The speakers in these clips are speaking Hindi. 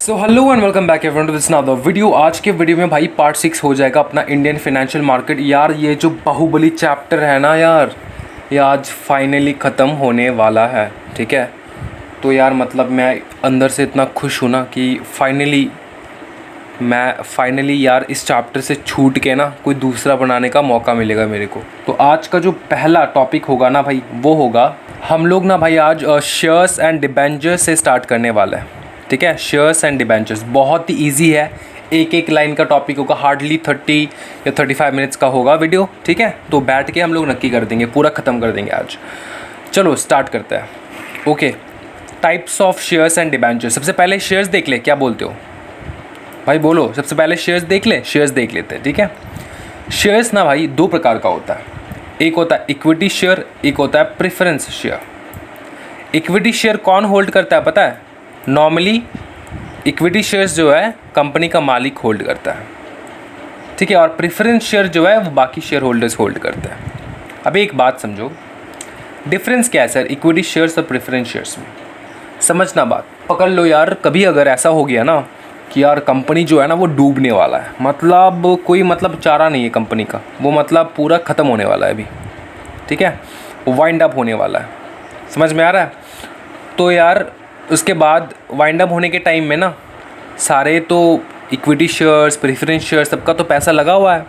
So hello and welcome back everyone to this now the video. आज के वीडियो में भाई पार्ट 6 हो जाएगा अपना इंडियन फाइनेंशियल मार्केट। यार ये जो बाहुबली चैप्टर है ना यार, ये आज फाइनली ख़त्म होने वाला है। ठीक है, तो यार मतलब मैं अंदर से इतना खुश हूँ ना कि फाइनली यार इस चैप्टर से छूट के ना कोई दूसरा बनाने का मौका मिलेगा मेरे को। तो आज का जो पहला टॉपिक होगा ना भाई, वो होगा हम लोग ना भाई आज शेयर्स एंड डिबेंचर्स से स्टार्ट करने वाला है। ठीक है, शेयर्स एंड डिबेंचर्स बहुत ही इजी है, एक एक लाइन का टॉपिक होगा, हार्डली 30 या 35 मिनट्स का होगा वीडियो। ठीक है, तो बैठ के हम लोग नक्की कर देंगे, पूरा ख़त्म कर देंगे आज। चलो स्टार्ट करते हैं। Okay, types of shares and debentures. सबसे पहले शेयर्स देख ले, क्या बोलते हो भाई, बोलो। सबसे पहले शेयर्स देख ले, शेयर्स देख लेते हैं। ठीक है, शेयर्स ना भाई दो प्रकार का होता है, एक होता है इक्विटी शेयर, एक होता है प्रेफरेंस शेयर। इक्विटी शेयर कौन होल्ड करता है पता है? नॉर्मली इक्विटी शेयर्स जो है कंपनी का मालिक होल्ड करता है। ठीक है, और प्रेफरेंस शेयर जो है वो बाकी शेयर होल्डर्स होल्ड करते हैं। अब एक बात समझो, डिफरेंस क्या है सर इक्विटी शेयर्स और प्रेफरेंस शेयर्स में? समझना बात, पकड़ लो यार। कभी अगर ऐसा हो गया ना कि यार कंपनी जो है ना वो डूबने वाला है, मतलब कोई मतलब चारा नहीं है कंपनी का, वो मतलब पूरा ख़त्म होने वाला है अभी। ठीक है, वाइंड अप होने वाला है, समझ में आ रहा है? तो यार उसके बाद वाइंड अप होने के टाइम में ना सारे तो इक्विटी शेयर्स प्रेफरेंस शेयर्स सबका तो पैसा लगा हुआ है,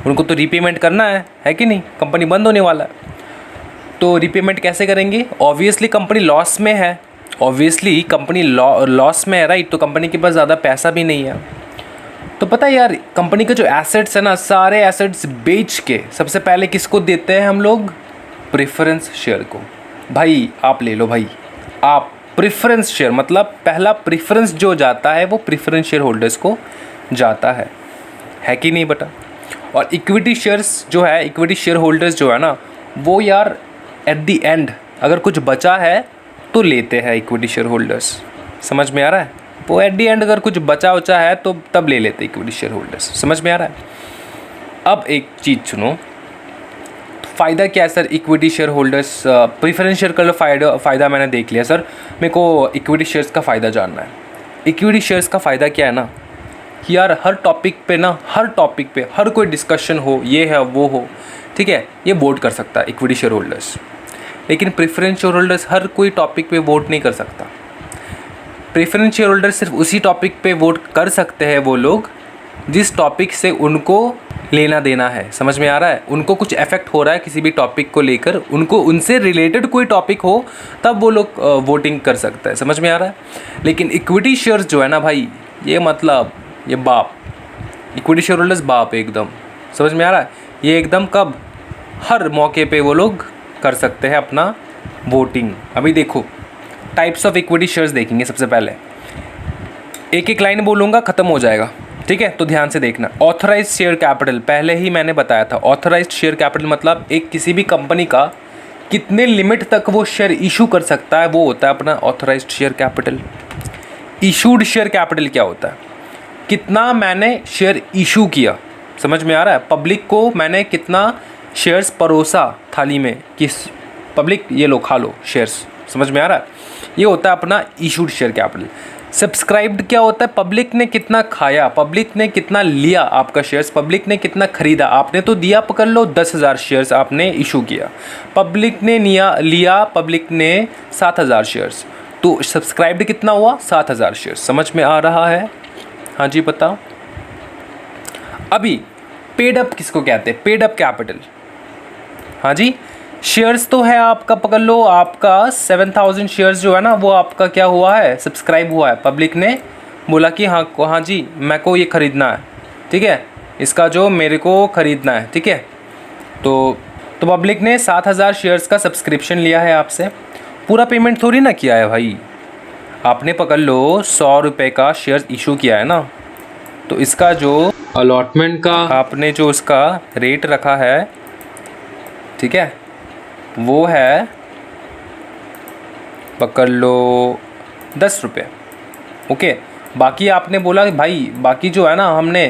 उनको तो रीपेमेंट करना है कि नहीं? कंपनी बंद होने वाला है, तो रीपेमेंट कैसे करेंगे? ऑब्वियसली कंपनी लॉस में है, ऑब्वियसली कंपनी लॉस में है, राइट? तो कंपनी के पास ज़्यादा पैसा भी नहीं है। तो पता है यार कंपनी के जो एसेट्स है ना, सारे एसेट्स बेच के सबसे पहले किसको देते हैं हम लोग? प्रेफरेंस शेयर को। भाई आप ले लो भाई, आप प्रेफरेंस शेयर, मतलब पहला प्रेफरेंस जो जाता है वो प्रेफरेंस शेयर होल्डर्स को जाता है कि नहीं बेटा? और इक्विटी शेयर्स जो है, इक्विटी शेयर होल्डर्स जो है ना, वो यार एट द एंड अगर कुछ बचा है तो लेते हैं इक्विटी शेयर होल्डर्स। समझ में आ रहा है? वो एट द एंड अगर कुछ बचा उचा है तो तब ले लेते इक्विटी शेयर होल्डर्स। समझ में आ रहा है? अब एक चीज़ सुनो, फ़ायदा क्या है sir equity share holders? Preference share का फ़ायदा मैंने देख लिया सर, मेरे को इक्विटी शेयर्स का फ़ायदा जानना है। इक्विटी शेयर्स का फ़ायदा क्या है ना कि यार हर टॉपिक पे हर कोई डिस्कशन हो, ये है वो हो, ठीक है, ये वोट कर सकता है इक्विटी शेयर होल्डर्स। लेकिन प्रेफरेंस शेयर होल्डर्स हर कोई टॉपिक पे वोट नहीं कर सकता। प्रेफरेंस शेयर होल्डर्स सिर्फ उसी टॉपिक पे वोट कर सकते हैं वो लोग जिस टॉपिक से उनको लेना देना है। समझ में आ रहा है? उनको कुछ इफेक्ट हो रहा है किसी भी टॉपिक को लेकर, उनको उनसे रिलेटेड कोई टॉपिक हो तब वो लोग वोटिंग कर सकते हैं। समझ में आ रहा है? लेकिन इक्विटी शेयर्स जो है ना भाई, ये मतलब ये बाप, इक्विटी शेयर होल्डर्स बाप एकदम। समझ में आ रहा है? ये एकदम कब? हर मौके पे वो लोग कर सकते हैं अपना वोटिंग। अभी देखो टाइप्स ऑफ इक्विटी शेयर्स देखेंगे। सबसे पहले एक एक लाइन बोलूँगा, ख़त्म हो जाएगा। ठीक है, तो ध्यान से देखना। ऑथराइज्ड शेयर कैपिटल, पहले ही मैंने बताया था। ऑथराइज्ड शेयर कैपिटल मतलब एक किसी भी कंपनी का कितने लिमिट तक वो शेयर इशू कर सकता है, वो होता है अपना authorised share capital. Issued share capital क्या होता है? कितना मैंने शेयर इशू किया। समझ में आ रहा है? पब्लिक को मैंने कितना शेयर्स परोसा थाली में, किस पब्लिक ये लो खा लो शेयर्स। समझ में आ रहा है? ये होता है अपना इशूड शेयर कैपिटल। सब्सक्राइब्ड क्या होता है? पब्लिक ने कितना खाया, पब्लिक ने कितना लिया आपका शेयर्स, पब्लिक ने कितना खरीदा। आपने तो दिया, पकड़ लो 10,000 शेयर्स आपने इशू किया, पब्लिक ने लिया पब्लिक ने 7,000 शेयर्स, तो सब्सक्राइब्ड कितना हुआ? 7,000 शेयर्स। समझ में आ रहा है? हाँ जी बताओ। अभी पेड अप किसको कहते हैं? Paid up capital. हाँ जी, शेयर्स तो है आपका, पकड़ लो आपका 7,000 शेयर्स जो है ना, वो आपका क्या हुआ है? सब्सक्राइब हुआ है। पब्लिक ने बोला कि हाँ जी मेरे को ये ख़रीदना है, ठीक है, इसका जो मेरे को ख़रीदना है, ठीक है। तो पब्लिक ने 7,000 शेयर्स का सब्सक्रिप्शन लिया है आपसे। पूरा पेमेंट थोड़ी ना किया है भाई, आपने पकड़ लो 100 रुपये का शेयर इशू किया है ना, तो इसका जो अलॉटमेंट का आपने जो उसका रेट रखा है, ठीक है, वो है पकड़ लो 10 रुपये। ओके, बाकी आपने बोला कि भाई बाकी जो है ना हमने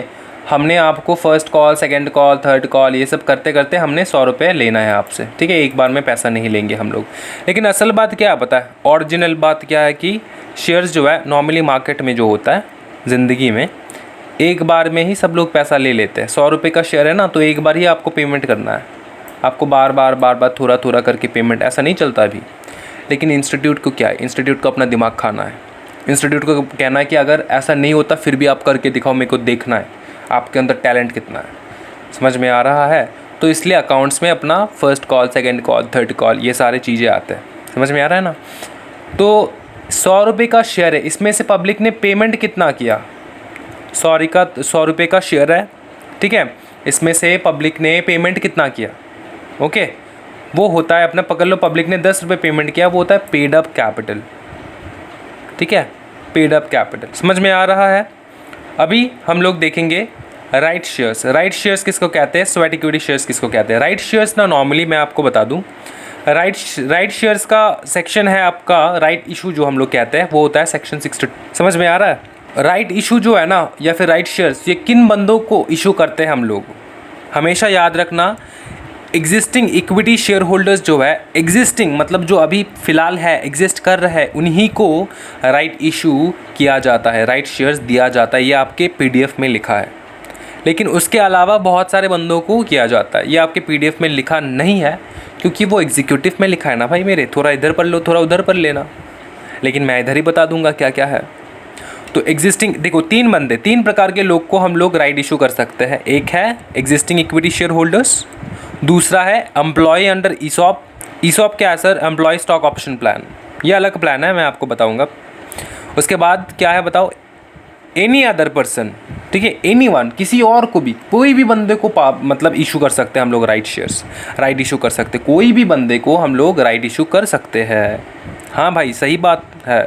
हमने आपको first call, second call, third call ये सब करते करते हमने 100 रुपये लेना है आपसे, ठीक है। एक बार में पैसा नहीं लेंगे हम लोग। लेकिन असल बात क्या है पता है, ओरिजिनल बात क्या है कि शेयर्स जो है नॉर्मली मार्केट में जो होता है ज़िंदगी में, एक बार में ही सब लोग पैसा ले लेते हैं। 100 रुपये का शेयर है ना, तो एक बार ही आपको पेमेंट करना है, आपको बार बार थोड़ा थोड़ा करके पेमेंट, ऐसा नहीं चलता अभी। लेकिन इंस्टीट्यूट को क्या है, इंस्टीट्यूट को अपना दिमाग खाना है। इंस्टीट्यूट को कहना है कि अगर ऐसा नहीं होता फिर भी आप करके दिखाओ, मेरे को देखना है आपके अंदर टैलेंट कितना है। समझ में आ रहा है? तो इसलिए अकाउंट्स में अपना first call, second call, third call ये सारे चीज़ें आते हैं। समझ में आ रहा है ना? तो 100 रुपये का शेयर है, इसमें से पब्लिक ने पेमेंट कितना किया? 100 रुपये का शेयर है, ठीक है, इसमें से पब्लिक ने पेमेंट कितना किया? ओके, वो होता है अपना, पकड़ लो पब्लिक ने 10 रुपये पेमेंट किया, वो होता है पेड अप कैपिटल, ठीक है, पेड अप कैपिटल। समझ में आ रहा है? अभी हम लोग देखेंगे राइट शेयर्स। राइट शेयर्स किसको कहते हैं, स्वेट इक्विटी शेयर्स किसको कहते हैं? राइट शेयर्स ना नॉर्मली मैं आपको बता दूं, राइट शेयर्स का सेक्शन है आपका, राइट इशू जो हम लोग कहते हैं वो होता है सेक्शन 62। समझ में आ रहा है? राइट इशू जो है ना, या फिर राइट शेयर्स, ये किन बंदों को इशू करते हैं हम लोग? हमेशा याद रखना, एग्जिस्टिंग इक्विटी शेयर होल्डर्स जो है, एग्जिस्टिंग मतलब जो अभी फ़िलहाल है, एग्जिस्ट कर रहा है, उन्हीं को राइट इशू किया जाता है, राइट शेयर्स दिया जाता है। ये आपके पीडीएफ में लिखा है। लेकिन उसके अलावा बहुत सारे बंदों को किया जाता है, ये आपके पीडीएफ में लिखा नहीं है क्योंकि वो एग्जीक्यूटिव में लिखा है ना भाई मेरे, थोड़ा इधर पढ़ लो, थोड़ा उधर पढ़ लेना। लेकिन मैं इधर ही बता दूंगा क्या क्या है। तो एग्जिस्टिंग, देखो तीन प्रकार के लोग को हम लोग राइट इशू कर सकते हैं। एक है एग्जिस्टिंग इक्विटी शेयर होल्डर्स, दूसरा है एम्प्लॉय अंडर ईसॉप। ईसॉप क्या है sir? Employ stock option plan, ये अलग प्लान है, मैं आपको बताऊंगा। उसके बाद क्या है बताओ? एनी अदर पर्सन, ठीक है, एनी वन, किसी और को भी, कोई भी बंदे को मतलब इशू कर सकते हैं हम लोग राइट शेयर्स, राइट इशू कर सकते हैं, कोई भी बंदे को हम लोग राइट इशू कर सकते हैं। हाँ भाई सही बात है,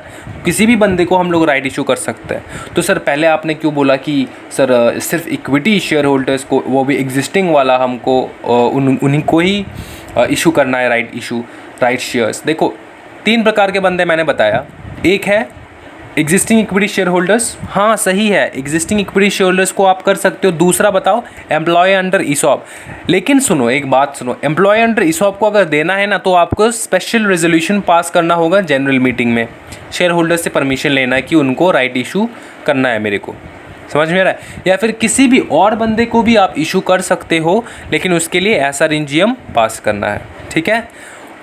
किसी भी बंदे को हम लोग राइट इशू कर सकते हैं। तो सर पहले आपने क्यों बोला कि सर सिर्फ इक्विटी शेयर होल्डर्स को, वो भी एग्जिस्टिंग वाला, हमको उन्हीं को ही इशू करना है राइट इशू, राइट शेयर्स? देखो 3 प्रकार के बंदे मैंने बताया। एक है एग्जिस्टिंग इक्विटी शेयर होल्डर्स, हाँ सही है, एग्जिस्टिंग इक्विटी शेयर होल्डर्स को आप कर सकते हो। दूसरा बताओ एम्प्लॉय अंडर ईसॉप। लेकिन सुनो एक बात सुनो, एम्प्लॉय अंडर ईसॉप को अगर देना है ना, तो आपको स्पेशल रेजोल्यूशन पास करना होगा जनरल मीटिंग में, शेयर होल्डर्स से परमिशन लेना है कि उनको राइट इशू करना है मेरे को। समझ में आ रहा है? या फिर किसी भी और बंदे को भी आप इशू कर सकते हो, लेकिन उसके लिए ऐसा रिंजियम पास करना है, ठीक है।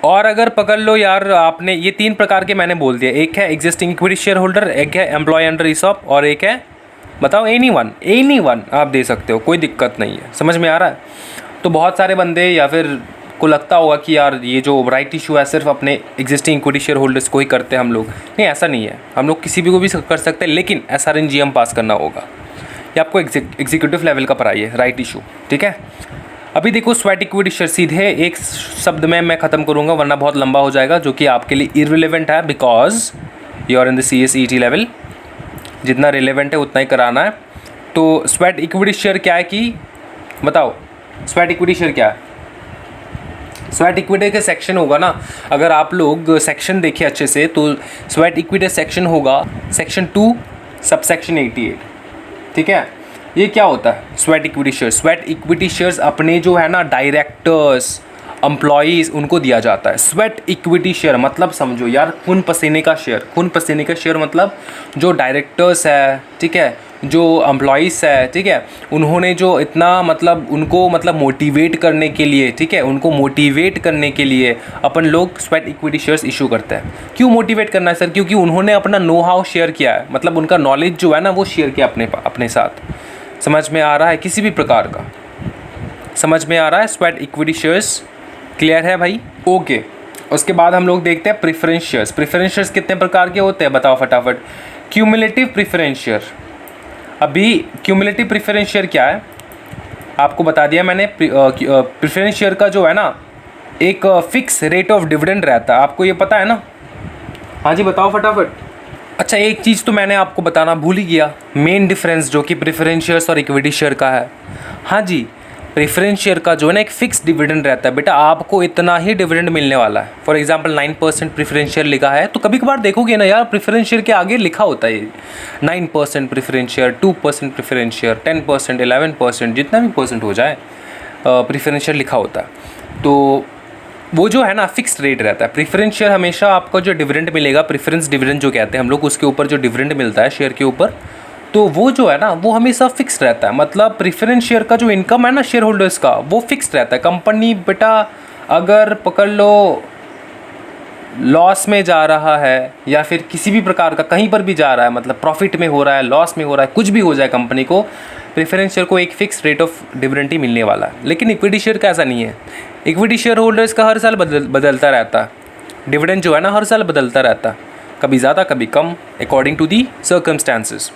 और अगर पकड़ लो यार, आपने ये 3 प्रकार के मैंने बोल दिया, एक है एग्जिस्टिंग इक्विटी शेयर होल्डर, एक है एम्प्लॉय अंडर ईसॉप, और एक है बताओ एनी वन आप दे सकते हो, कोई दिक्कत नहीं है। समझ में आ रहा है? तो बहुत सारे बंदे या फिर को लगता होगा कि यार ये जो राइट इशू है सिर्फ अपने एग्जिस्टिंग इक्विटी शेयर होल्डर्स को ही करते हैं हम लोग। नहीं, ऐसा नहीं है, हम लोग किसी भी को भी कर सकते हैं, लेकिन SRNGM पास करना होगा। ये आपको एग्जीक्यूटिव लेवल का पढ़ाई है राइट इशू, ठीक है। अभी देखो स्वेट इक्विटी शेयर, सीधे एक शब्द में मैं ख़त्म करूँगा वरना बहुत लंबा हो जाएगा, जो कि आपके लिए इररिलेवेंट है, because you are in the CSET level. जितना रिलेवेंट है उतना ही कराना है। तो स्वेट इक्विटी शेयर क्या है कि बताओ, स्वेट इक्विटी शेयर क्या है? स्वेट इक्विटी के सेक्शन होगा ना, अगर आप लोग सेक्शन देखें अच्छे से तो स्वेट इक्विटी सेक्शन होगा सेक्शन 2 सबसेक्शन 88, ठीक है। ये क्या होता है sweat equity share? Sweat equity shares अपने जो है ना डायरेक्टर्स, एम्प्लॉयज़, उनको दिया जाता है। स्वेट इक्विटी शेयर मतलब समझो यार, खून पसीने का शेयर। खून पसीने का शेयर मतलब जो डायरेक्टर्स है, ठीक है, जो एम्प्लॉयज़ है, ठीक है, उन्होंने जो इतना मतलब उनको मतलब मोटिवेट करने के लिए, ठीक है, उनको मोटिवेट करने के लिए अपन लोग स्वेट इक्विटी शेयर्स इशू करते हैं। क्यों मोटिवेट करना है सर? क्योंकि उन्होंने अपना नो हाउ शेयर किया है, मतलब उनका नॉलेज जो है ना वो शेयर किया अपने साथ। समझ में आ रहा है? किसी भी प्रकार का समझ में आ रहा है? स्वेट इक्विटी शेयर्स क्लियर है भाई? ओके। उसके बाद हम लोग देखते हैं प्रेफरेंस शेयर्स। प्रेफरेंस शेयर्स कितने प्रकार के होते हैं बताओ फटाफट। Cumulative preference share. अभी क्यूमुलेटिव प्रेफरेंस शेयर क्या है आपको बता दिया मैंने। प्रेफरेंस शेयर का जो है ना एक फिक्स रेट ऑफ डिविडेंड रहता है, आपको ये पता है ना? हाँ जी बताओ फटाफट। अच्छा एक चीज़ तो मैंने आपको बताना भूल ही गया, मेन डिफरेंस जो कि प्रेफरेंस शेयर्स और इक्विटी शेयर का है। हाँ जी, प्रेफरेंस शेयर का जो है ना एक फिक्स डिविडेंड रहता है बेटा, आपको इतना ही डिविडेंड मिलने वाला है। फॉर एग्जांपल 9% प्रेफरेंस शेयर लिखा है, तो कभी कभार देखोगे ना यार प्रेफरेंस शेयर के आगे लिखा होता है 9% प्रेफरेंस शेयर, 2% प्रेफरेंस शेयर, 10%, 11%, जितना भी परसेंट हो जाए प्रेफरेंस शेयर लिखा होता है। तो वो जो है ना फिक्स्ड रेट रहता है। प्रेफरेंस शेयर हमेशा आपका जो डिविडेंड मिलेगा, प्रेफरेंस डिविडेंड जो कहते हैं हम लोग, उसके ऊपर जो डिविडेंड मिलता है शेयर के ऊपर, तो वो जो है ना वो हमेशा फिक्स्ड रहता है। मतलब प्रेफरेंस शेयर का जो इनकम है ना शेयर होल्डर्स का, वो फिक्स्ड रहता है। कंपनी बेटा अगर पकड़ लो लॉस में जा रहा है या फिर किसी भी प्रकार का कहीं पर भी जा रहा है, मतलब प्रॉफिट में हो रहा है, लॉस में हो रहा है, कुछ भी हो जाए, कंपनी को प्रेफरेंस शेयर को एक फिक्स रेट ऑफ डिविडेंड ही मिलने वाला है। लेकिन इक्विटी शेयर का ऐसा नहीं है। इक्विटी शेयर होल्डर्स का हर साल बदलता रहता है, डिविडेंड जो है ना हर साल बदलता रहता है, कभी ज़्यादा कभी कम, अकॉर्डिंग टू दी सर्कमस्टांसेस।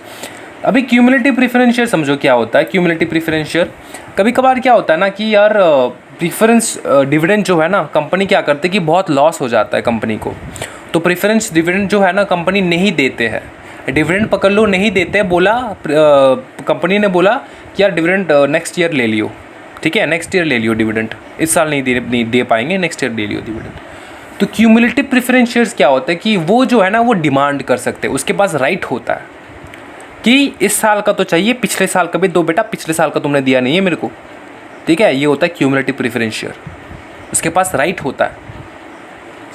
अभी क्यूमुलेटिव प्रेफरेंस शेयर समझो क्या होता है। क्यूमुलेटिव प्रेफरेंस शेयर कभी कभार क्या होता है ना कि यार प्रेफरेंस डिविडेंड जो है ना कंपनी क्या करते हैं कि बहुत लॉस हो जाता है कंपनी को, तो प्रेफरेंस डिविडेंड जो है ना कंपनी नहीं देते हैं। डिविडेंड पकड़ लो नहीं देते, बोला कंपनी ने बोला कि यार डिविडेंड नेक्स्ट ईयर ले लियो, ठीक है, नेक्स्ट ईयर ले लियो डिविडेंड, इस साल नहीं दे पाएंगे, नेक्स्ट ईयर ले लियो डिविडेंड। तो क्यूमुलेटिव प्रेफरेंस शेयर्स क्या होता है कि वो जो है ना वो डिमांड कर सकते हैं, उसके पास राइट होता है कि इस साल का तो चाहिए, पिछले साल का भी दो बेटा, पिछले साल का तुमने दिया नहीं है मेरे को, ठीक है। ये होता है क्यूमुलेटिव प्रेफरेंस शेयर, उसके पास राइट होता है,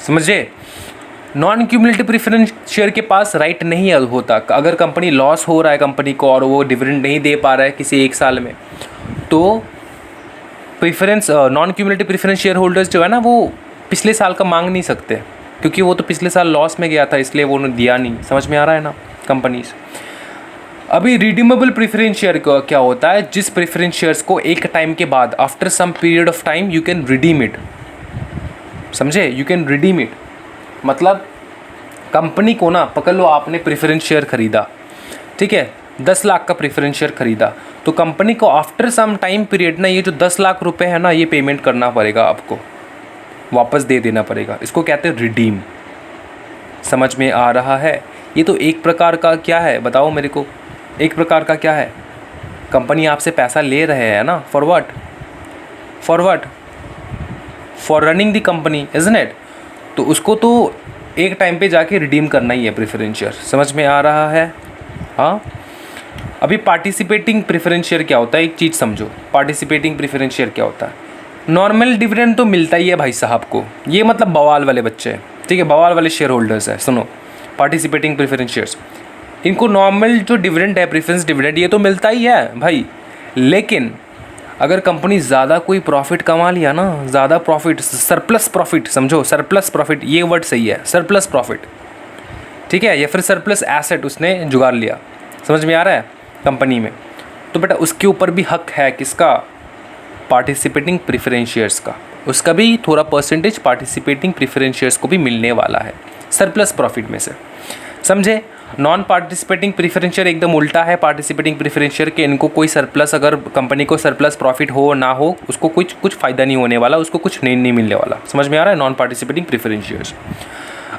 समझे। नॉन क्यूमुलेटिव प्रेफरेंस शेयर के पास राइट नहीं होता। अगर कंपनी लॉस हो रहा है कंपनी को और वो डिविडेंड नहीं दे पा रहा है किसी एक साल में, तो preference non cumulative preference share holders जो है ना वो पिछले साल का मांग नहीं सकते, क्योंकि वो तो पिछले साल लॉस में गया था, इसलिए वो उन्होंने दिया नहीं। समझ में आ रहा है ना कंपनीज। अभी रिडीमेबल प्रेफरेंस शेयर क्या होता है, जिस प्रेफरेंस शेयर्स को एक टाइम के बाद after some period of time you can redeem it, समझे, यू कैन रिडीम इट। मतलब कंपनी को ना पकड़ लो आपने प्रेफरेंस शेयर खरीदा, ठीक है, 10 लाख का प्रेफरेंस शेयर खरीदा, तो कंपनी को आफ्टर सम टाइम पीरियड ना ये जो 10 लाख रुपए है ना ये पेमेंट करना पड़ेगा, आपको वापस दे देना पड़ेगा। इसको कहते हैं रिडीम। समझ में आ रहा है। ये तो एक प्रकार का क्या है बताओ मेरे को, एक प्रकार का क्या है, कंपनी आपसे पैसा ले रहे हैं ना, for what, for what, for running the company, isn't it. तो उसको तो एक टाइम पे जाके रिडीम करना ही है प्रेफरेंस शेयर। समझ में आ रहा है। हाँ, अभी पार्टिसिपेटिंग प्रेफरेंस शेयर क्या होता है, एक चीज़ समझो, पार्टिसिपेटिंग प्रेफरेंस शेयर क्या होता है। नॉर्मल डिविडेंड तो मिलता ही है भाई साहब को, ये मतलब बवाल वाले बच्चे हैं, ठीक है, बवाल वाले शेयर होल्डर्स है। सुनो, पार्टिसिपेटिंग प्रेफरेंस शेयर्स, इनको नॉर्मल जो डिविडेंड है, प्रेफरेंस डिविडेंड, ये तो मिलता ही है भाई। लेकिन अगर कंपनी ज़्यादा कोई प्रॉफिट कमा लिया ना, ज़्यादा प्रॉफिट, सरप्लस प्रॉफिट, समझो सरप्लस प्रॉफिट, ये वर्ड सही है, सरप्लस प्रॉफिट, ठीक है, या फिर सरप्लस एसेट उसने जुगाड़ लिया, समझ में आ रहा है, कंपनी में, तो बेटा उसके ऊपर भी हक है किसका, पार्टिसिपेटिंग प्रेफरेंस शेयर्स का। उसका भी थोड़ा परसेंटेज पार्टिसिपेटिंग प्रेफरेंस शेयर्स को भी मिलने वाला है सरप्लस प्रॉफिट में से, समझे। नॉन पार्टिसिपेटिंग प्रेफरेंस शेयर एकदम उल्टा है पार्टिसिपेटिंग प्रेफरेंस शेयर के, इनको कोई सरप्लस, अगर कंपनी को सरप्लस प्रॉफिट हो ना हो, उसको कुछ फ़ायदा नहीं होने वाला, उसको कुछ नहीं मिलने वाला। समझ में आ रहा है, नॉन पार्टिसिपेटिंग प्रेफरेंस शेयर्स।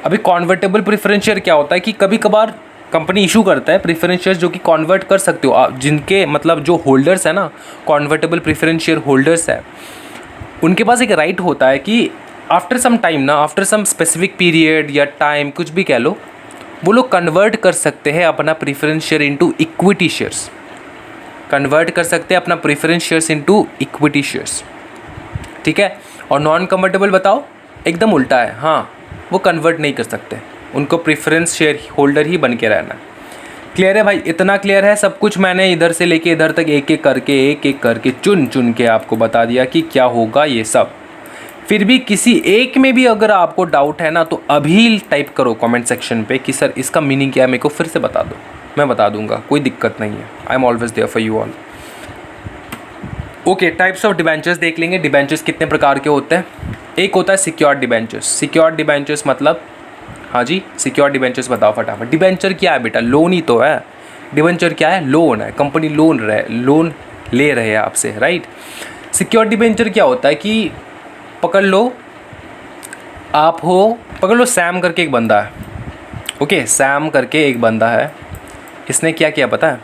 अभी कॉन्वर्टेबल प्रेफरेंस शेयर क्या होता है कि कभी कभार कंपनी इशू करता है प्रेफरेंस शेयर जो कि कन्वर्ट कर सकते हो आप, जिनके मतलब जो होल्डर्स है ना, कॉन्वर्टेबल प्रेफरेंस शेयर होल्डर्स है, उनके पास एक राइट होता है कि आफ्टर सम टाइम ना, आफ्टर सम स्पेसिफिक पीरियड या टाइम, कुछ भी कह लो, वो लोग कन्वर्ट कर सकते हैं अपना preference share into equity shares, convert कर सकते हैं अपना preference shares into equity shares, ठीक है। और नॉन कन्वर्टेबल बताओ, एकदम उल्टा है, हाँ, वो कन्वर्ट नहीं कर सकते, उनको प्रेफरेंस शेयर होल्डर ही बन के रहना। क्लियर है भाई, इतना क्लियर है सब कुछ। मैंने इधर से लेके इधर तक एक एक करके चुन के आपको बता दिया कि क्या होगा ये सब। फिर भी किसी एक में भी अगर आपको डाउट है ना, तो अभी टाइप करो कमेंट सेक्शन पे कि सर इसका मीनिंग क्या है, मेरे को फिर से बता दो, मैं बता दूंगा, कोई दिक्कत नहीं है। I am always there for you all. Okay, types of debentures देख लेंगे। डिबेंचर्स कितने प्रकार के होते हैं। एक होता है सिक्योर्ड डिबेंचर्स। सिक्योर्ड डिबेंचर्स मतलब, हाँ जी, सिक्योर्ड डिबेंचर्स बताओ फटाफट। डिबेंचर क्या है बेटा, लोन ही तो है। डिबेंचर क्या है, लोन है, कंपनी लोन ले रहे हैं आपसे, राइट। सिक्योर्ड डिबेंचर क्या होता है कि पकड़ लो, आप हो, पकड़ लो सैम करके एक बंदा है, ओके, सैम करके एक बंदा है, इसने क्या किया पता है,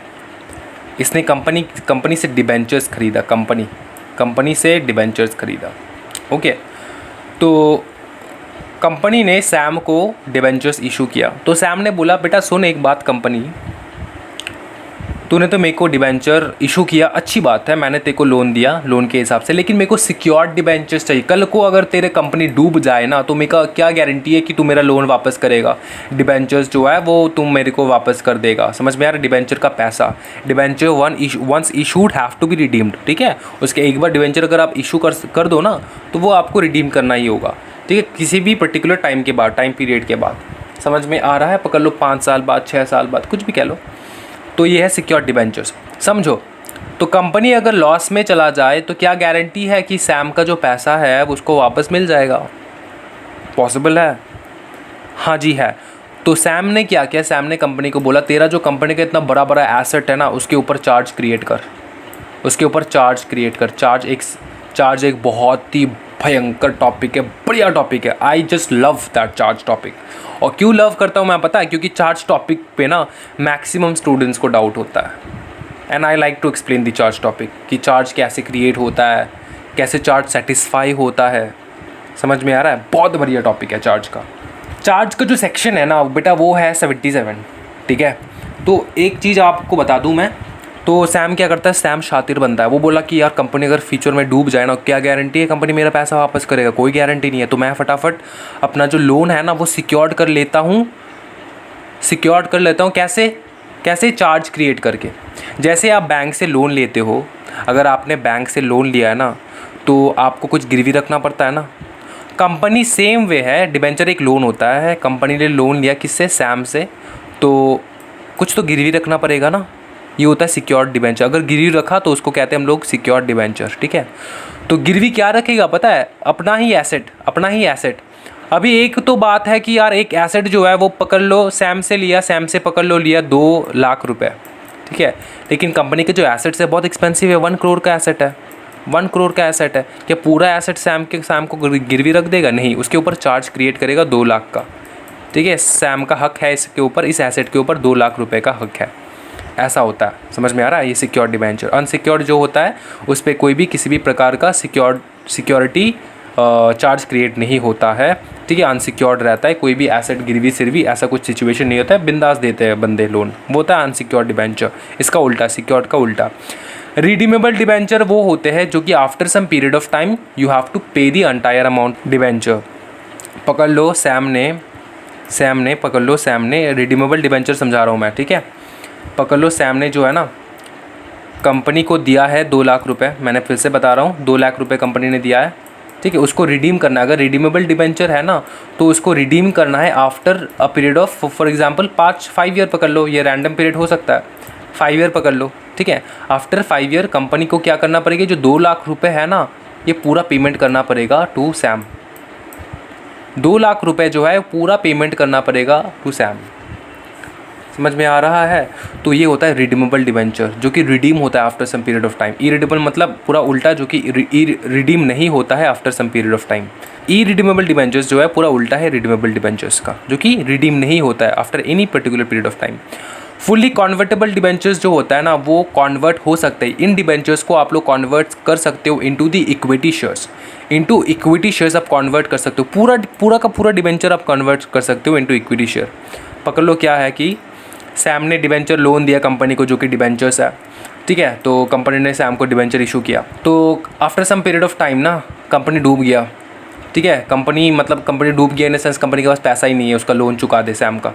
इसने कंपनी से डिबेंचर्स खरीदा, कंपनी, कंपनी से डिबेंचर्स खरीदा। ओके, तो कंपनी ने सैम को डिबेंचर्स इशू किया। तो सैम ने बोला बेटा सुन एक बात, कंपनी तूने तो मेरे को डिबेंचर इशू किया, अच्छी बात है, मैंने तेरे को लोन दिया लोन के हिसाब से, लेकिन मेरे को सिक्योर्ड डिबेंचर्स चाहिए। कल को अगर तेरे कंपनी डूब जाए ना तो मेरे का क्या गारंटी है कि तू मेरा लोन वापस करेगा, डिबेंचर्स जो है वो तुम मेरे को वापस कर देगा। समझ में यार, डिबेंचर का पैसा, debenture once issued have to be redeemed. ठीक है, उसके एक बार डिबेंचर अगर आप इशू कर दो ना तो वो आपको रिडीम करना ही होगा। ठीक है, किसी भी पर्टिकुलर टाइम के बाद, टाइम पीरियड के बाद। समझ में आ रहा है, पकड़ लो 5 साल बाद, 6 साल बाद, कुछ भी कह लो। तो ये है सिक्योर्ड डिबेंचर्स, समझो। तो कंपनी अगर लॉस में चला जाए तो क्या गारंटी है कि सैम का जो पैसा है उसको वापस मिल जाएगा? पॉसिबल है? हाँ जी है। तो सैम ने क्या किया, सैम ने कंपनी को बोला तेरा जो कंपनी का इतना बड़ा बड़ा एसेट है ना उसके ऊपर चार्ज क्रिएट कर, उसके ऊपर चार्ज क्रिएट कर। चार्ज एक बहुत ही भयंकर टॉपिक है, बढ़िया टॉपिक है। I just love that charge topic. और क्यों लव करता हूँ मैं पता है? क्योंकि चार्ज टॉपिक पे ना मैक्सिमम स्टूडेंट्स को डाउट होता है। And I like to explain the charge topic कि चार्ज कैसे क्रिएट होता है, कैसे चार्ज सेटिस्फाई होता है। समझ में आ रहा है? बहुत बढ़िया टॉपिक है चार्ज का। चार्ज का जो सेक्शन है ना बेटा वो है 77। ठीक है, तो एक चीज़ आपको बता दूँ मैं, तो सैम क्या करता है, सैम शातिर बनता है। वो बोला कि यार कंपनी अगर फ्यूचर में डूब जाए ना, क्या गारंटी है कंपनी मेरा पैसा वापस करेगा? कोई गारंटी नहीं है। तो मैं फटाफट अपना जो लोन है ना वो सिक्योर्ड कर लेता हूँ। कैसे? चार्ज क्रिएट करके। जैसे आप बैंक से लोन लेते हो, अगर आपने बैंक से लोन लिया है ना तो आपको कुछ गिरवी रखना पड़ता है ना। कंपनी सेम वे है, डिबेंचर एक लोन होता है। कंपनी ने लोन लिया किससे? सैम से, तो कुछ तो गिरवी रखना पड़ेगा ना। ये होता है सिक्योर्ड डिबेंचर। अगर गिरवी रखा तो उसको कहते हैं हम लोग सिक्योर्ड डिबेंचर। ठीक है, तो गिरवी क्या रखेगा पता है? अपना ही एसेट। अभी एक तो बात है कि यार एक एसेट जो है वो पकड़ लो, सैम से पकड़ लो लिया 2 लाख रुपए। ठीक है, लेकिन कंपनी के जो एसेट्स है बहुत एक्सपेंसिव है। 1 करोड़ का एसेट है, 1 करोड़ का एसेट है। क्या पूरा एसेट सैम को गिरवी रख देगा? नहीं, उसके ऊपर चार्ज क्रिएट करेगा 2 लाख का। ठीक है, सैम का हक है इसके ऊपर, इस एसेट के ऊपर 2 लाख रुपए का हक है। ऐसा होता है, समझ में आ रहा है? ये सिक्योर्ड डिबेंचर। अनसिक्योर्ड जो होता है उस पर कोई भी किसी भी प्रकार का सिक्योरिटी चार्ज क्रिएट नहीं होता है। ठीक है, अनसिक्योर्ड रहता है, कोई भी एसेट गिरवी सिरवी ऐसा कुछ सिचुएशन नहीं होता है, बिंदास देते हैं बंदे लोन, वो होता है अनसिक्योर्ड डिबेंचर। इसका उल्टा, सिक्योर्ड का उल्टा। रिडीमेबल डिबेंचर वो होते हैं जो कि after some period of time you have to pay the entire amount debenture. पकड़ लो सैम ने रिडीमेबल डिबेंचर समझा रहा हूँ मैं। ठीक है, पकड़ लो सैम ने जो है ना कंपनी को दिया है 2 लाख रुपए। मैंने फिर से बता रहा हूँ, 2 लाख रुपए कंपनी ने दिया है। ठीक है, उसको रिडीम करना है। अगर रिडीमेबल डिबेंचर है ना तो उसको रिडीम करना है after a period of, for example 5 year पकड़ लो, ये रैंडम पीरियड हो सकता है, 5 ईयर पकड़ लो। ठीक है, आफ्टर 5 ईयर कंपनी को क्या करना पड़ेगा? जो 2 लाख रुपए है ना ये पूरा पेमेंट करना पड़ेगा टू सैम। 2 लाख रुपए जो है पूरा पेमेंट करना पड़ेगा टू सैम। समझ में आ रहा है? तो ये होता है रिडीमेबल डिबेंचर जो कि रिडीम होता है after some period of time. Irredeemable मतलब पूरा उल्टा, जो कि रिडीम नहीं होता है after some period of time. Irredeemable debentures जो है पूरा उल्टा है रिडीमेबल डिबेंचर्स का, जो कि रिडीम नहीं होता है after any particular period of time. Fully convertible debentures जो होता है ना वो कन्वर्ट हो सकता है। इन डिबेंचर्स को आप लोग कन्वर्ट कर सकते हो इनटू द इक्विटी शेयर्स आप कन्वर्ट कर सकते हो। पूरा का पूरा डिबेंचर आप कन्वर्ट कर सकते हो इनटू इक्विटी शेयर। पकड़ लो क्या है कि सैम ने डिबेंचर लोन दिया कंपनी को जो कि डिबेंचर्स है। ठीक है, तो कंपनी ने सैम को डिबेंचर इशू किया, तो after some period of time ना कंपनी डूब गया। ठीक है, कंपनी डूब गया इन द सेंस कंपनी के पास पैसा ही नहीं है उसका लोन चुका दे सैम का।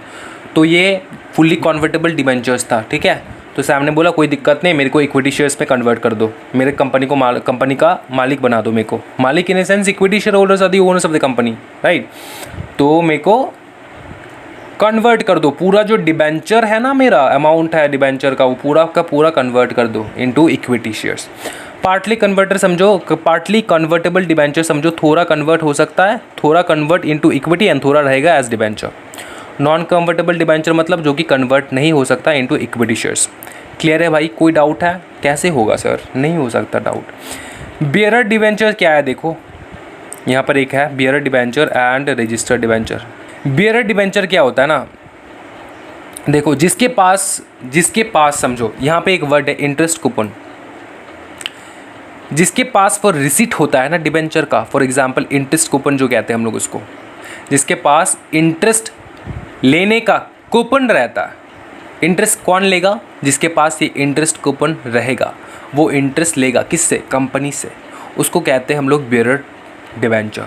तो ये फुल्ली कन्वर्टेबल डिबेंचर्स था। ठीक है, तो सैम ने बोला कोई दिक्कत नहीं, मेरे को इक्विटी शेयर्स में कन्वर्ट कर दो, मेरे कंपनी का मालिक बना दो। मेरे को मालिक in the sense equity shareholders are the owners of the company, right. तो मेरे को कन्वर्ट कर दो, पूरा जो डिबेंचर है ना, मेरा अमाउंट है डिबेंचर का, वो पूरा का पूरा कन्वर्ट कर दो into equity shares. Partly convertible debenture समझो, थोड़ा कन्वर्ट हो सकता है, थोड़ा कन्वर्ट इनटू इक्विटी एंड थोड़ा रहेगा as debenture. Non convertible debenture मतलब जो कि कन्वर्ट नहीं हो सकता इनटू इक्विटी शेयर्स। क्लियर है भाई? कोई डाउट है? कैसे होगा सर? नहीं हो सकता डाउट। बियरर डिबेंचर क्या है देखो, यहाँ पर एक है bearer debenture and registered debenture. Bearer debenture क्या होता है ना, देखो जिसके पास समझो यहाँ पे एक वर्ड है इंटरेस्ट कूपन। जिसके पास वो रिसिट होता है ना डिबेंचर का, फॉर एग्जांपल इंटरेस्ट कूपन जो कहते हैं हम लोग उसको, जिसके पास इंटरेस्ट लेने का कूपन रहता है। इंटरेस्ट कौन लेगा? जिसके पास ये इंटरेस्ट कूपन रहेगा, वो इंटरेस्ट लेगा किससे? कंपनी से। उसको कहते हैं हम लोग बियरर डिबेंचर।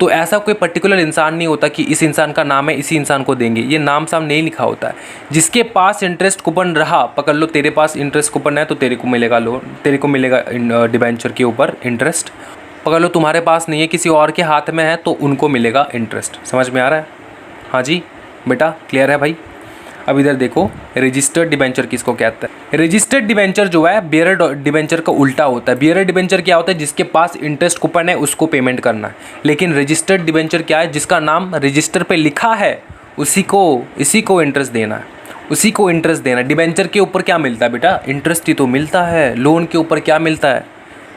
तो ऐसा कोई पर्टिकुलर इंसान नहीं होता कि इस इंसान का नाम है इसी इंसान को देंगे, ये नाम साम नहीं लिखा होता है। जिसके पास इंटरेस्ट कूपन रहा, पकड़ लो तेरे पास इंटरेस्ट कूपन है तो तेरे को मिलेगा लोन, तेरे को मिलेगा डिबेंचर के ऊपर इंटरेस्ट। पकड़ लो तुम्हारे पास नहीं है, किसी और के हाथ में है, तो उनको मिलेगा इंटरेस्ट। समझ में आ रहा है? हाँ जी बेटा, क्लियर है भाई? अब इधर देखो, रजिस्टर्ड डिबेंचर किसको कहते हैं? रजिस्टर्ड डिबेंचर जो है बियरर डिबेंचर का उल्टा होता है। बियरर डिबेंचर क्या होता है? जिसके पास इंटरेस्ट कूपन है उसको पेमेंट करना है। लेकिन रजिस्टर्ड डिबेंचर क्या है? जिसका नाम रजिस्टर पे लिखा है इसी को इंटरेस्ट देना है, उसी को इंटरेस्ट देना है। डिबेंचर के ऊपर क्या मिलता है बेटा? इंटरेस्ट ही तो मिलता है। लोन के ऊपर क्या मिलता है?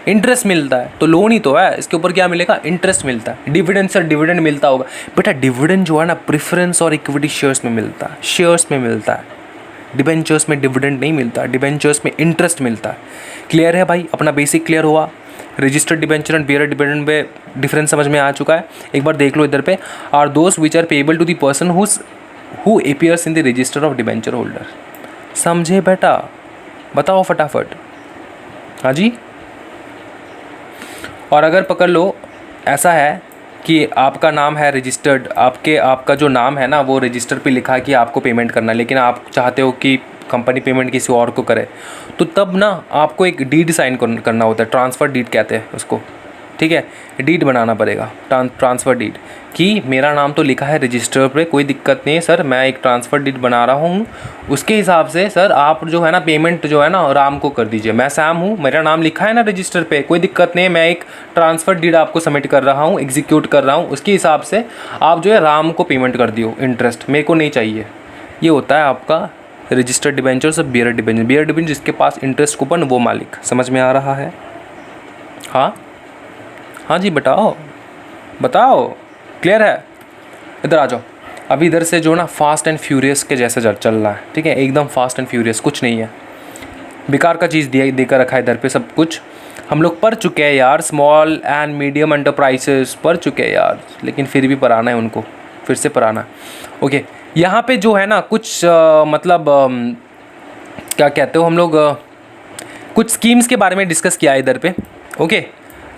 इंटरेस्ट मिलता है। तो लोन ही तो है, इसके ऊपर क्या मिलेगा? इंटरेस्ट मिलता है। डिविडेंड सर, डिविडेंड मिलता होगा बेटा। डिविडेंड जो है ना प्रेफरेंस और इक्विटी शेयर्स में मिलता है, शेयर्स में मिलता है। डिबेंचर्स में डिविडेंड नहीं मिलता, डिबेंचर्स में इंटरेस्ट मिलता है। क्लियर है भाई? अपना बेसिक क्लियर हुआ। Registered debenture and bearer dividend में डिफरेंस समझ में आ चुका है। एक बार देख लो इधर पे, are those which are payable to the person who appears in the register of debenture holder. समझे बेटा? बताओ फटाफट। हाँ जी। और अगर पकड़ लो ऐसा है कि आपका नाम है रजिस्टर्ड, आपका जो नाम है ना वो रजिस्टर पे लिखा है कि आपको पेमेंट करना है, लेकिन आप चाहते हो कि कंपनी पेमेंट किसी और को करे, तो तब ना आपको एक डीड साइन करना होता है। ट्रांसफ़र डीड कहते हैं उसको, ठीक है? डीड बनाना पड़ेगा, ट्रांसफ़र डीड, कि मेरा नाम तो लिखा है रजिस्टर पे, कोई दिक्कत नहीं है सर, मैं एक ट्रांसफ़र डीड बना रहा हूँ, उसके हिसाब से सर आप जो है ना पेमेंट जो है ना राम को कर दीजिए। मैं सैम हूँ, मेरा नाम लिखा है ना रजिस्टर पे, कोई दिक्कत नहीं है, मैं एक ट्रांसफ़र डीड आपको सबमिट कर रहा हूँ, एग्जीक्यूट कर रहा हूँ, उसके हिसाब से आप जो है राम को पेमेंट कर दियो, इंटरेस्ट मेरे को नहीं चाहिए। ये होता है आपका रजिस्टर्ड डिबेंचर से बियरर डिबेंचर। बियरर डिबेंचर जिसके पास इंटरेस्ट कूपन वो मालिक। समझ में आ रहा है? हाँ हाँ जी, बताओ बताओ, क्लियर है? इधर आ जाओ। अभी इधर से जो ना फास्ट एंड फ्यूरियस के जैसे चल रहा है, ठीक है? एकदम फास्ट एंड फ्यूरियस, कुछ नहीं है, बेकार का चीज़ देकर रखा है इधर पे सब कुछ। हम लोग पढ़ चुके हैं यार, स्मॉल एंड मीडियम एंटरप्राइजेस पढ़ चुके हैं यार, लेकिन फिर भी पढ़ाना है उनको, फिर से पढ़ाना। ओके, यहाँ पे जो है ना कुछ क्या कहते हो हम लोग, कुछ स्कीम्स के बारे में डिस्कस किया है इधर पे। ओके,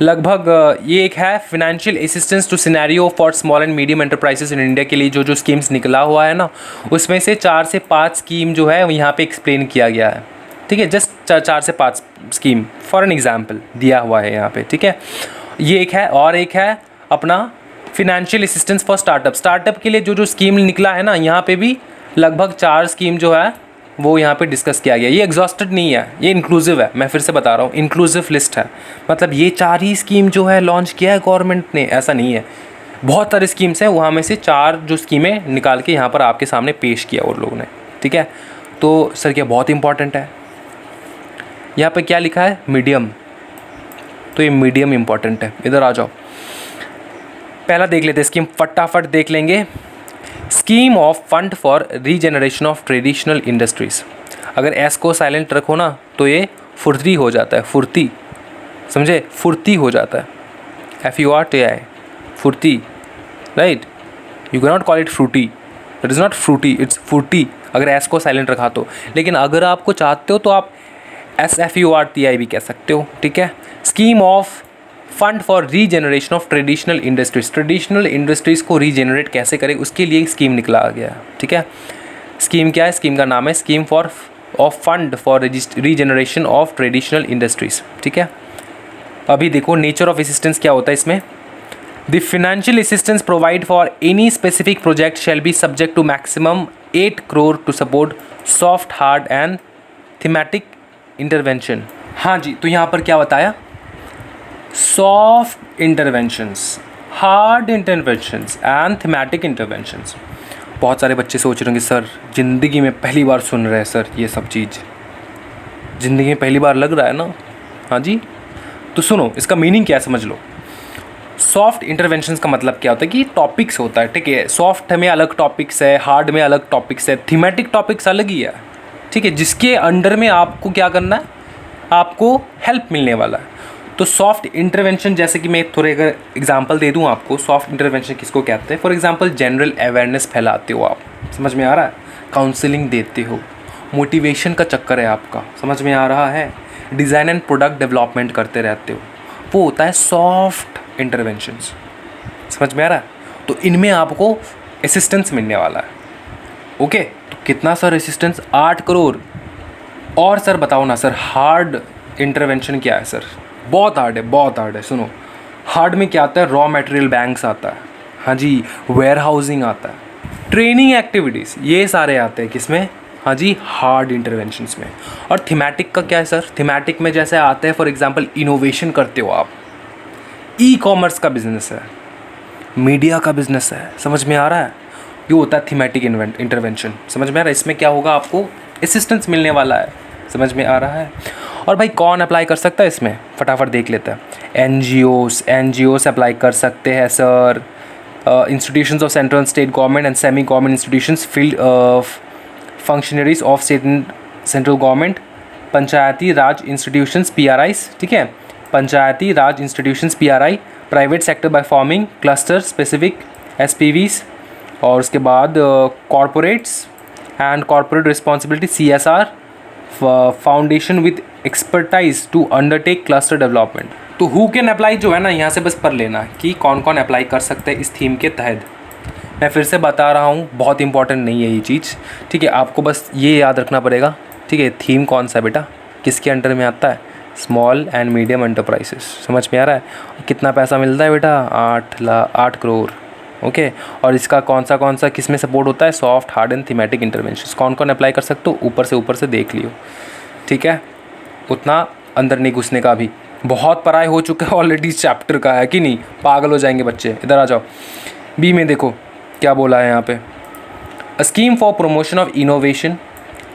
लगभग ये एक है financial assistance to scenario for small and medium enterprises in India के लिए जो स्कीम्स निकला हुआ है ना, उसमें से 4 से 5 स्कीम जो है यहाँ पे एक्सप्लेन किया गया है, ठीक है? जस्ट 4 से 5 स्कीम फॉर एन एग्जाम्पल दिया हुआ है यहाँ पे, ठीक है? ये एक है, और एक है अपना फिनेंशियल असिस्टेंस फॉर स्टार्टअप के लिए जो स्कीम निकला है ना, यहाँ पे भी लगभग 4 स्कीम जो है वो यहाँ पे डिस्कस किया गया। ये एग्जॉस्टेड नहीं है, ये इंक्लूसिव है, मैं फिर से बता रहा हूँ, इंक्लूसिव लिस्ट है। मतलब ये 4 ही स्कीम जो है लॉन्च किया है गवर्नमेंट ने, ऐसा नहीं है। बहुत सारे स्कीम्स हैं, वहाँ में से 4 जो स्कीमें निकाल के यहाँ पर आपके सामने पेश किया और लोगों ने, ठीक है? तो सर क्या बहुत इंपॉर्टेंट है? यहाँ पे क्या लिखा है? मीडियम, तो ये मीडियम इंपॉर्टेंट है। इधर आ जाओ, पहला देख लेते हैं स्कीम, फटाफट देख लेंगे। Scheme of fund for regeneration of traditional industries. अगर एस को साइलेंट रखो ना तो ये फुर्ती हो जाता है, फुर्ती, समझे? फुर्ती हो जाता है, FURTI, Furti, right? You can not call it Frooti, it is not Frooti, it's Furti अगर एस को साइलेंट रखा तो। लेकिन अगर आपको चाहते हो तो आप SFURTI भी कह सकते हो, ठीक है? Scheme of fund for regeneration of traditional industries. Traditional industries को रीजनरेट कैसे करें उसके लिए स्कीम निकला गया, ठीक है? स्कीम क्या है? स्कीम का नाम है scheme of fund for regeneration of traditional industries, ठीक है? अभी देखो नेचर ऑफ असिस्टेंस क्या होता है इसमें। The financial assistance provide for any specific project shall be subject to maximum 8 crore to support soft, hard and thematic intervention. हाँ जी, तो यहाँ पर क्या बताया? Soft interventions, hard interventions and thematic interventions. बहुत सारे बच्चे सोच रहे होंगे सर ज़िंदगी में पहली बार सुन रहे हैं सर ये सब चीज़, ज़िंदगी में पहली बार लग रहा है ना? हाँ जी, तो सुनो इसका मीनिंग क्या है समझ लो। सॉफ्ट इंटरवेंशंस का मतलब क्या होता है कि टॉपिक्स होता है, ठीक है? सॉफ्ट में अलग टॉपिक्स है, हार्ड में अलग टॉपिक्स है, थीमेटिक टॉपिक्स अलग ही है, ठीक है? जिसके अंडर में आपको क्या करना है, आपको हेल्प मिलने वाला है। तो सॉफ्ट इंटरवेंशन, जैसे कि मैं थोड़े अगर एग्जांपल दे दूं आपको, सॉफ्ट इंटरवेंशन किसको कहते हैं? फॉर एग्जांपल जनरल अवेयरनेस फैलाते हो आप, समझ में आ रहा है? काउंसलिंग देते हो, मोटिवेशन का चक्कर है आपका, समझ में आ रहा है? डिज़ाइन एंड प्रोडक्ट डेवलपमेंट करते रहते हो, वो होता है सॉफ्ट इंटरवेंशंस, समझ में आ रहा है? तो इनमें आपको असिस्टेंस मिलने वाला है। ओके, तो कितना सर असिस्टेंस? 8 करोड़। और सर बताओ ना सर, हार्ड इंटरवेंशन क्या है सर? बहुत हार्ड है, बहुत हार्ड है। सुनो, हार्ड में क्या आता है? रॉ मटेरियल बैंक्स आता है, हाँ जी, वेयर हाउसिंग आता है, ट्रेनिंग एक्टिविटीज़, ये सारे आते हैं किसमें? हाँ जी, हार्ड इंटरवेंशंस में। और थीमेटिक का क्या है सर? थीमेटिक में जैसे आते हैं, फॉर एग्जांपल इनोवेशन करते हो आप, ई कॉमर्स का बिजनेस है, मीडिया का बिजनेस है, समझ में आ रहा है? ये होता है थीमेटिक इंटरवेंशन, समझ में आ रहा है? इसमें क्या होगा? आपको असिस्टेंस मिलने वाला है, समझ में आ रहा है? और भाई कौन अप्लाई कर सकता है इसमें? फटाफट देख लेते हैं। एनजीओस अप्लाई कर सकते हैं sir, institutions of central state government and semi government institutions, field functionaries of state and central government, Panchayati Raj institutions PRIs, ठीक है, Panchayati Raj institutions PRI, private sector by forming cluster specific SPVs, और उसके बाद corporates and corporate responsibility CSR foundation with expertise to undertake cluster development. तो हु कैन अप्लाई जो है ना, यहाँ से बस पढ़ लेना कि कौन कौन अप्लाई कर सकते हैं इस थीम के तहत। मैं फिर से बता रहा हूँ, बहुत इंपॉर्टेंट नहीं है ये चीज़, ठीक है? आपको बस ये याद रखना पड़ेगा, ठीक है? थीम कौन सा है बेटा, किसके अंडर में आता है? स्मॉल एंड मीडियम एंटरप्राइजेस, समझ में आ रहा है? कितना पैसा मिलता है बेटा? 8 करोड़। ओके, और इसका कौन सा किस में सपोर्ट होता है? Soft, hard and thematic interventions. कौन कौन अप्लाई कर सकते हो? ऊपर से देख लियो, ठीक है? उतना अंदर नहीं घुसने का, भी बहुत पढ़ाई हो चुका है ऑलरेडी इस चैप्टर का, है कि नहीं? पागल हो जाएंगे बच्चे। इधर आ जाओ, बी में देखो क्या बोला है यहाँ पे, a scheme for promotion of innovation,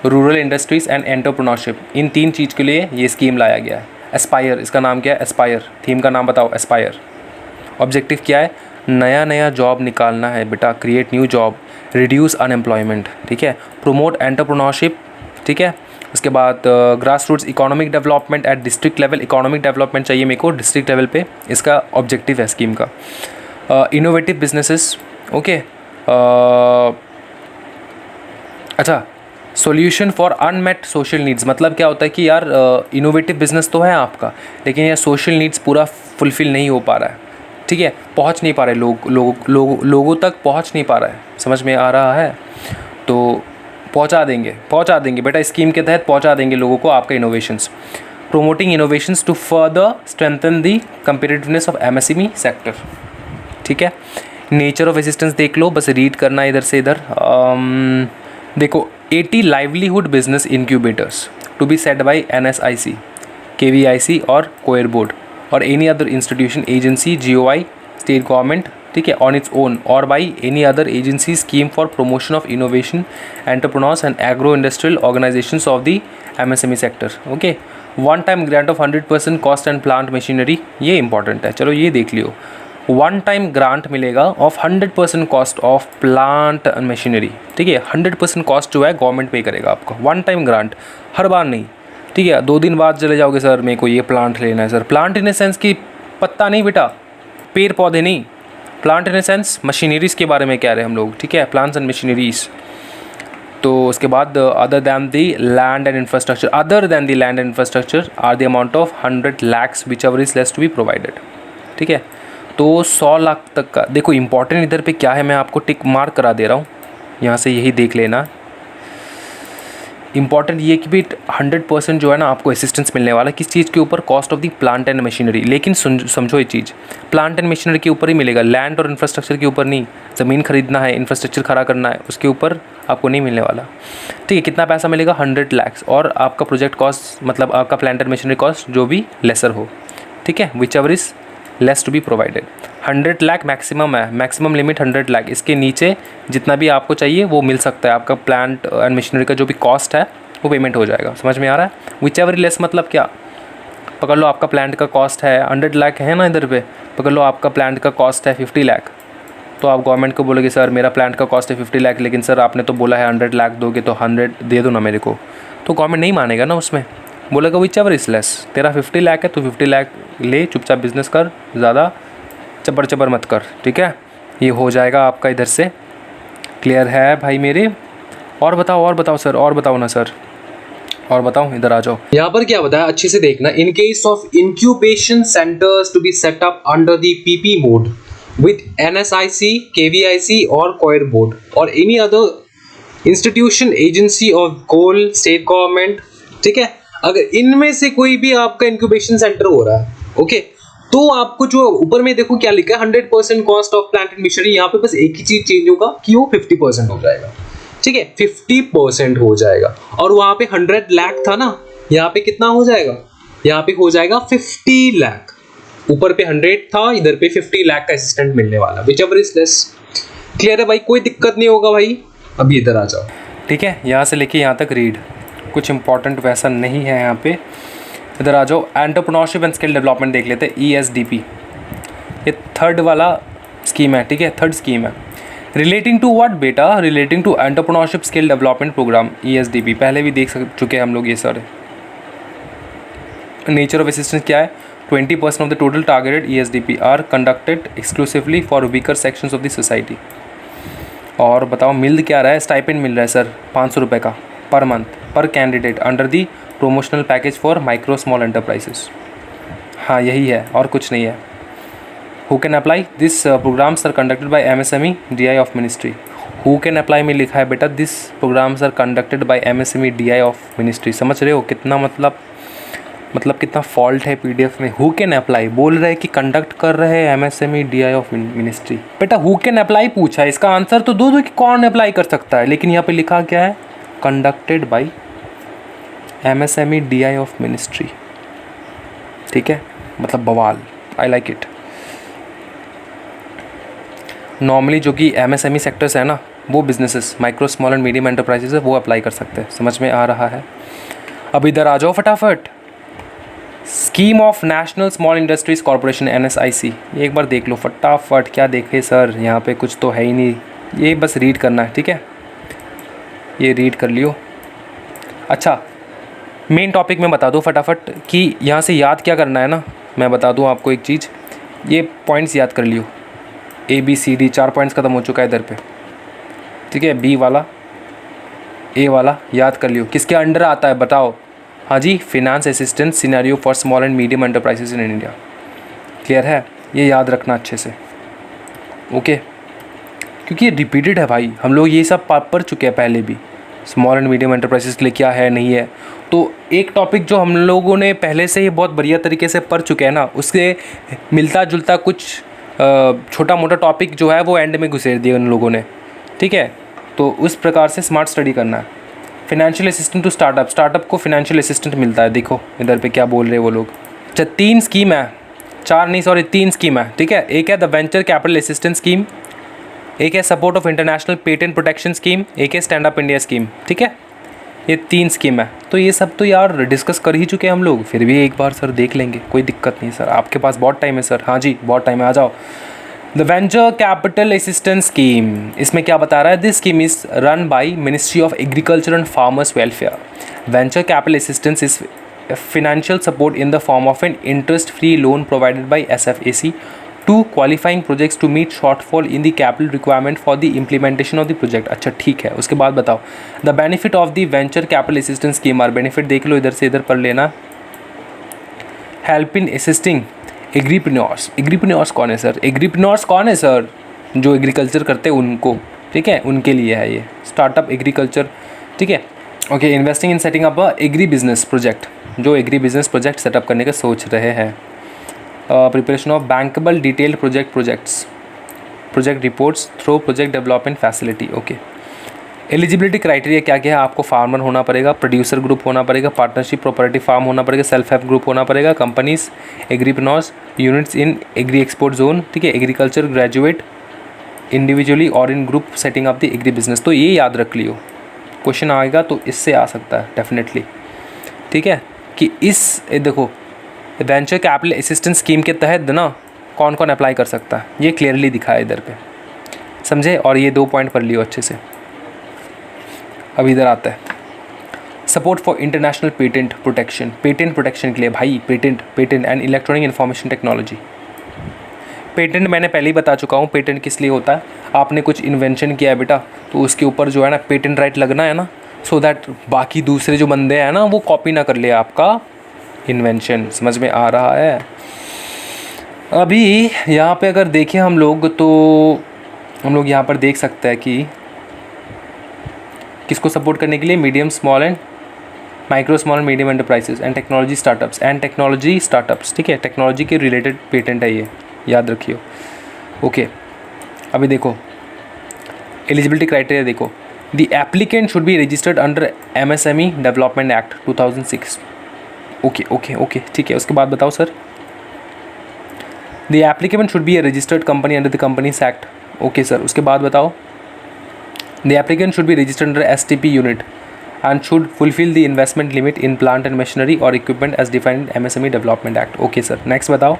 rural industries and entrepreneurship. इन 3 चीज़ के लिए ये स्कीम लाया गया है। एस्पायर, इसका नाम क्या है? एस्पायर। थीम का नाम बताओ, एस्पायर। ऑब्जेक्टिव क्या है? नया जॉब निकालना है बेटा, create new job, reduce unemployment, ठीक है, प्रमोट एंटरप्रेन्योरशिप, ठीक है। उसके बाद grass roots economic development at district level, economic development चाहिए मेरे को डिस्ट्रिक्ट लेवल पे, इसका ऑब्जेक्टिव है स्कीम का। Innovative businesses, okay. अच्छा, solution for unmet social needs, मतलब क्या होता है कि यार इनोवेटिव बिजनेस तो है आपका, लेकिन ये सोशल नीड्स पूरा फुलफ़िल नहीं हो पा रहा है, ठीक है, पहुंच नहीं पा रहे लोगों तक पहुंच नहीं पा रहा है, समझ में आ रहा है? तो पहुंचा देंगे बेटा, स्कीम के तहत पहुंचा देंगे लोगों को आपका innovations. Promoting innovations to further strengthen the competitiveness of MSME sector, ठीक है। नेचर ऑफ असिस्टेंस देख लो, बस रीड करना इधर से इधर। देखो 80 livelihood business incubators to be set by NSIC, KVIC और कोयर बोर्ड और any other institution, agency, GOI, state government, ठीक है, ऑन इट्स ओन और by any other agency, scheme for promotion of innovation, entrepreneurs and agro industrial organisations of the MSME sector, okay. One time grant of 100% cost and plant machinery, ये इंपॉर्टेंट है, चलो ये देख लियो। वन टाइम ग्रांट मिलेगा of 100% cost of plant and machinery, ठीक है। 100% कॉस्ट जो है गवर्नमेंट पे करेगा आपका, वन टाइम ग्रांट, हर बार नहीं, ठीक है। 2 दिन बाद चले जाओगे, सर मेरे को ये प्लांट लेना है sir. Plant in a sense कि पत्ता नहीं बेटा, पेड़ पौधे नहीं, plant in a sense machineries के बारे में कह रहे हैं हम लोग, ठीक है, प्लांट्स एंड मशीनरीज़। तो उसके बाद other than the land and infrastructure are the amount of 100 lakhs whichever is less to be provided, ठीक है। तो 100 लाख तक का देखो, इंपॉर्टेंट इधर पे क्या है, मैं आपको टिक मार्क करा दे रहा हूँ, यहाँ से यही देख लेना। इंपॉर्टेंट ये कि भी 100% जो है ना आपको असिस्टेंस मिलने वाला, किस चीज़ के ऊपर? Cost of the plant and machinery. लेकिन समझो ये चीज़, प्लांट एंड मशीनरी के ऊपर ही मिलेगा, लैंड और इंफ्रास्ट्रक्चर के ऊपर नहीं। ज़मीन खरीदना है, इंफ्रास्ट्रक्चर खड़ा करना है, उसके ऊपर आपको नहीं मिलने वाला, ठीक है। कितना पैसा मिलेगा? 100 lakhs, और आपका प्रोजेक्ट कॉस्ट मतलब आपका प्लांट एंड मशीनरी कॉस्ट जो भी लेसर हो, ठीक है, whichever is less to be provided. 100 lakh maximum है, मैक्सिमम लिमिट 100 लाख, इसके नीचे जितना भी आपको चाहिए वो मिल सकता है। आपका प्लांट एंड मशीनरी का जो भी कॉस्ट है वो पेमेंट हो जाएगा, समझ में आ रहा है? विच एवर लेस मतलब क्या? पकड़ लो आपका प्लांट का कॉस्ट है 100 लाख है ना, इधर पे पकड़ लो आपका प्लांट का कॉस्ट है 50 लाख, तो आप गवर्नमेंट को बोलोगे सर मेरा प्लांट का कॉस्ट है 50 लाख, लेकिन सर आपने तो बोला है 100 लाख दोगे, तो 100 दे दो ना मेरे को, तो गवर्नमेंट नहीं मानेगा ना उसमें, बोलेगा विच एवर इज लेस, तेरा 50 लाख है तो 50 लाख ले, चुपचाप बिजनेस कर, ज़्यादा चबर चबर मत कर, ठीक है। ये हो जाएगा आपका इधर से, क्लियर है भाई मेरे। और बताओ सर, और बताओ ना सर, और बताओ, इधर आ जाओ। यहाँ पर क्या बताया अच्छे से देखना, in case of incubation centres to be set up under the PP mode with NSIC, KVIC और COIR board और any other institution, agency of coal, state government, ठीक है। अगर इनमें से कोई भी आपका इंक्यूबेशन सेंटर हो रहा है, ओके, तो आपको जो ऊपर में देखो क्या लिखा है, 100% cost of plant and machinery, यहाँ पे बस एक ही चीज चेंज होगा कि वो 50% हो जाएगा, ठीक है, 50% हो जाएगा। और वहां पे 100 लाख था ना, यहाँ पे कितना हो जाएगा, यहाँ पे हो जाएगा 50 लाख। ऊपर पे 100 था, इधर पे 50 लाख का असिस्टेंट मिलने वाला, which ever is less. Clear है भाई, कोई दिक्कत नहीं होगा भाई। अभी इधर आ जाओ, ठीक है, यहाँ से लेके यहाँ तक रीड, कुछ इंपॉर्टेंट वैसा नहीं है यहाँ पे। इधर आ जाओ, एंटरप्रेन्योरशिप एंड स्किल डेवलपमेंट देख लेते हैं, ESDP, ये थर्ड वाला स्कीम है, ठीक है, थर्ड स्कीम है। रिलेटिंग टू व्हाट बेटा, relating to entrepreneurship skill development programme, ESDP, पहले भी देख चुके हैं हम लोग ये सारे। नेचर ऑफ असिस्टेंस क्या है, 20% of the total targeted ESDP are conducted exclusively for weaker sections of the society। और बताओ मिल क्या रहा है, स्टाइपेंड मिल रहा है सर 500 रुपये का पर मंथ पर candidate under the promotional package for micro small enterprises. हाँ यही है और कुछ नहीं है। Who can apply this programmes are conducted by MSME DI of ministry. Who can apply में लिखा है बेटा, this programmes are conducted by MSME DI of ministry. समझ रहे हो कितना मतलब कितना फॉल्ट है PDF में। हु कैन अप्लाई बोल रहे हैं कि कंडक्ट कर रहे हैं MSME DI ऑफ मिनिस्ट्री। बेटा हु कैन अप्लाई पूछा है, इसका आंसर तो दो कि कौन अप्लाई कर सकता है, लेकिन यहाँ पे लिखा क्या है, conducted by MSME DI of ministry, ठीक है, मतलब बवाल। I like it. नॉर्मली जो कि MSME सेक्टर्स है ना, वो businesses micro small and medium enterprises है, वो अप्लाई कर सकते हैं। समझ में आ रहा है। अब इधर आ जाओ फटाफट, scheme of national small industries corporation NSIC, एक बार देख लो फटाफट। क्या देखे सर, यहाँ पे कुछ तो है ही नहीं, ये बस रीड करना है, ठीक है, ये रीड कर लियो। अच्छा मेन टॉपिक में बता दूँ फटाफट कि यहाँ से याद क्या करना है ना, मैं बता दूँ आपको एक चीज़, ये पॉइंट्स याद कर लियो। ABCD 4 पॉइंट्स ख़त्म हो चुका है इधर पे, ठीक है। B वाला, A वाला याद कर लियो। किसके अंडर आता है बताओ, हाँ जी, finance assistance scenario for small and medium enterprises in India. Clear है, ये याद रखना अच्छे से, ओके, क्योंकि ये रिपीटेड है भाई, हम लोग ये सब पढ़ चुके हैं पहले भी, स्मॉल एंड मीडियम एंटरप्राइजेस के लिए क्या है नहीं है। तो एक टॉपिक जो हम लोगों ने पहले से ही बहुत बढ़िया तरीके से पढ़ चुके हैं ना, उससे मिलता जुलता कुछ छोटा मोटा टॉपिक जो है वो एंड में घुसेड़ दिया उन लोगों ने, ठीक है। तो उस प्रकार से स्मार्ट स्टडी करना है। Financial assistant to startup, startup को फिनेंशियल असिस्टेंट मिलता है। देखो इधर पे क्या बोल रहे हैं वो लोग। अच्छा 3 स्कीम है, 4 नहीं सॉरी 3 स्कीम है, ठीक है। एक है the venture capital assistance scheme, एक है support of international patent protection scheme, एक है स्टैंड अप इंडिया स्कीम, ठीक है। ये 3 स्कीम है। तो ये सब तो यार डिस्कस कर ही चुके हैं हम लोग, फिर भी एक बार सर देख लेंगे, कोई दिक्कत नहीं सर, आपके पास बहुत टाइम है सर। हाँ जी बहुत टाइम है, आ जाओ। The venture capital assistance scheme, इसमें क्या बता रहा है, this scheme is run by ministry of agriculture and farmers welfare. Venture capital assistance is financial support in the form of an interest-free loan provided by SFAC to qualifying projects to meet shortfall in the capital requirement for the implementation of the project। अच्छा ठीक है, उसके बाद बताओ। The benefit of the venture capital assistance scheme are, benefit देख लो, इधर से इधर पढ़ लेना। Help in assisting एग्रीप्रेन्योर्स। एग्रीप्रेन्योर्स कौन है सर, एग्रीप्रेन्योर्स कौन है सर, जो एग्रीकल्चर करते हैं उनको, ठीक है, उनके लिए है ये स्टार्टअप एग्रीकल्चर, ठीक है। Okay, investing in setting up a agri business project, जो एग्री बिजनेस प्रोजेक्ट सेटअप करने का सोच रहे हैं। Preparation of bankable detailed project reports through project development facility. Okay, eligibility criteria क्या क्या है, आपको फार्मर होना पड़ेगा, प्रोड्यूसर ग्रुप होना पड़ेगा, पार्टनरशिप प्रोपर्टी फार्म होना पड़ेगा, सेल्फ हेल्प ग्रुप होना पड़ेगा, companies agripreneurs units in agri export zone, ठीक है, एग्रीकल्चर ग्रेजुएट इंडिविजुअली और in group setting up the agri business. तो ये याद रख लियो, क्वेश्चन आएगा तो इससे आ सकता है डेफिनेटली, ठीक है। कि इस देखो वेंचर कैपिटल असिस्टेंस स्कीम के तहत ना कौन कौन अप्लाई कर सकता है, ये क्लियरली दिखा है इधर पे, समझे। और ये 2 पॉइंट पढ़ लियो अच्छे से। अब इधर आता है support for international patent protection के लिए भाई, patent and electronic information technology. Patent मैंने पहले ही बता चुका हूँ, पेटेंट किस लिए होता है। आपने कुछ इन्वेंशन किया है बेटा, तो उसके ऊपर जो है ना पेटेंट राइट लगना है ना, सो दैट बाकी दूसरे जो बंदे हैं ना वो कॉपी ना कर ले आपका इन्वेंशन। समझ में आ रहा है? अभी यहाँ पे अगर देखें हम लोग, तो हम लोग यहाँ पर देख सकते हैं कि किसको सपोर्ट करने के लिए, medium small and micro small and medium enterprises and technology startups. ठीक है, टेक्नोलॉजी के रिलेटेड पेटेंट है ये, याद रखियो। ओके, अभी देखो एलिजिबिलिटी क्राइटेरिया देखो, the applicant should be registered under MSME development act 2006। Okay, ठीक है। उसके बाद बताओ sir, the applicant should be A registered company under the companies act. Okay sir, उसके बाद बताओ, the applicant should be registered under STP unit and should fulfill the investment limit in plant and machinery or equipment as defined in MSME Development Act. Okay sir, next बताओ,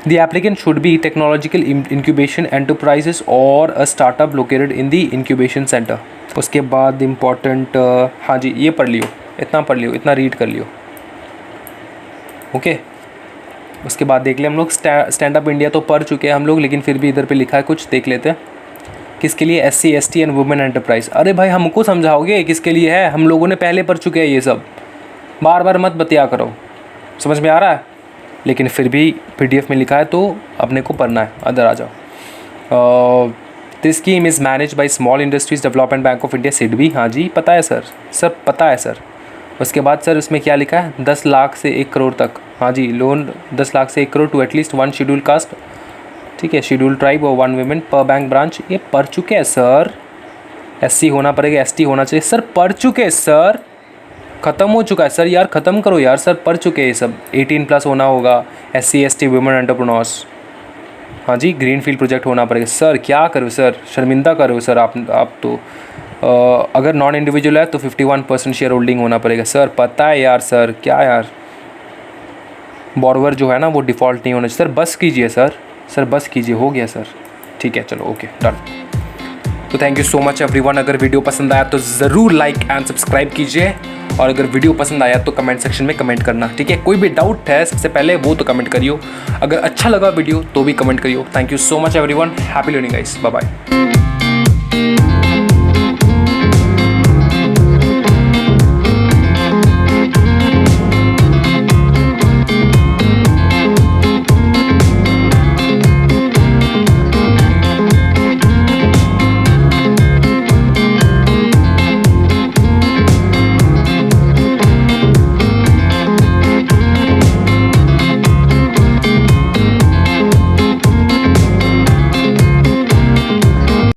the applicant should be technological incubation enterprises or a startup located in the incubation center. उसके बाद important, हाँ जी ये पढ़ लियो, इतना पढ़ लियो, इतना रीड कर लियो। ओके, उसके बाद देख ले हम लोग, स्टैंड अप इंडिया तो पढ़ चुके हैं हम लोग, लेकिन फिर भी इधर पे लिखा है कुछ, देख लेते हैं। किसके लिए? SC ST and women enterprise. अरे भाई हमको समझाओगे किसके लिए है? हम लोगों ने पहले पढ़ चुके हैं ये सब, बार बार मत बतिया करो। समझ में आ रहा है? लेकिन फिर भी PDF में लिखा है तो अपने को पढ़ना है। अदर आ जाओ। This scheme is manage by small industries development bank of India, SIDBI। हाँ जी पता है सर, पता है सर। उसके बाद सर उसमें क्या लिखा है? 10 लाख से 1 करोड़ तक। हाँ जी, लोन 10 लाख से 1 crore to at least 1 schedule caste, ठीक है, शेड्यूल ट्राइब और 1 वुमेन पर बैंक ब्रांच। ये पढ़ चुके हैं सर। SC होना पड़ेगा, ST होना चाहिए सर, पढ़ चुके हैं सर, ख़त्म हो चुका है सर। यार ख़त्म करो यार सर, पढ़ चुके हैं ये सब। 18+ होना होगा, SC ST वुमेन एंटरप्रेन्योर्स। हाँ जी, ग्रीन फील्ड प्रोजेक्ट होना पड़ेगा सर। क्या करो सर, शर्मिंदा करो सर आप तो। अगर नॉन इंडिविजुअल है तो 51% शेयर होल्डिंग होना पड़ेगा सर। पता है यार सर, क्या यार, बॉर्वर जो है ना वो डिफ़ॉल्ट नहीं होना चाहिए सर। बस कीजिए सर बस कीजिए, हो गया सर। ठीक है चलो, ओके डन। तो thank you so much everyone. अगर वीडियो पसंद आया तो ज़रूर लाइक एंड सब्सक्राइब कीजिए, और अगर वीडियो पसंद आया तो कमेंट सेक्शन में कमेंट करना, ठीक है। कोई भी डाउट है सबसे पहले वो तो कमेंट करियो, अगर अच्छा लगा वीडियो तो भी कमेंट करियो। Thank you so much everyone, happy learning guys, bye bye.